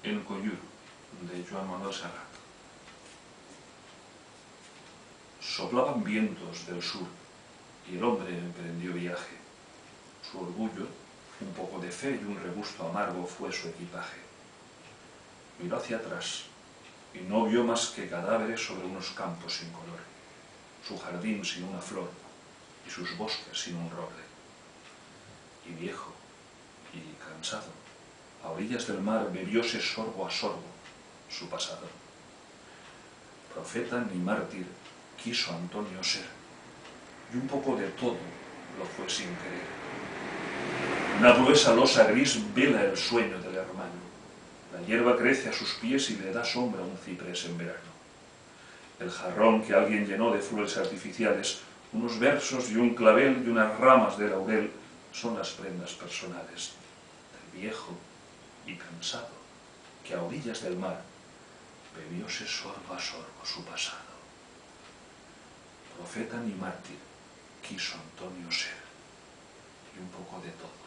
El Coyur, de Joan Manuel Serrat. Soplaban vientos del sur y el hombre emprendió viaje. Su orgullo, un poco de fe y un regusto amargo fue su equipaje. Miró hacia atrás y no vio más que cadáveres sobre unos campos sin color, su jardín sin una flor y sus bosques sin un roble. Y viejo y cansado, a orillas del mar bebióse sorbo a sorbo su pasado. Profeta ni mártir quiso Antonio ser, y un poco de todo lo fue sin querer. Una gruesa losa gris vela el sueño del hermano. La hierba crece a sus pies y le da sombra a un ciprés en verano. El jarrón que alguien llenó de flores artificiales, unos versos y un clavel y unas ramas de laurel son las prendas personales del viejo y cansado que a orillas del mar bebióse sorbo a sorbo su pasado. Profeta ni mártir quiso Antonio ser, y un poco de todo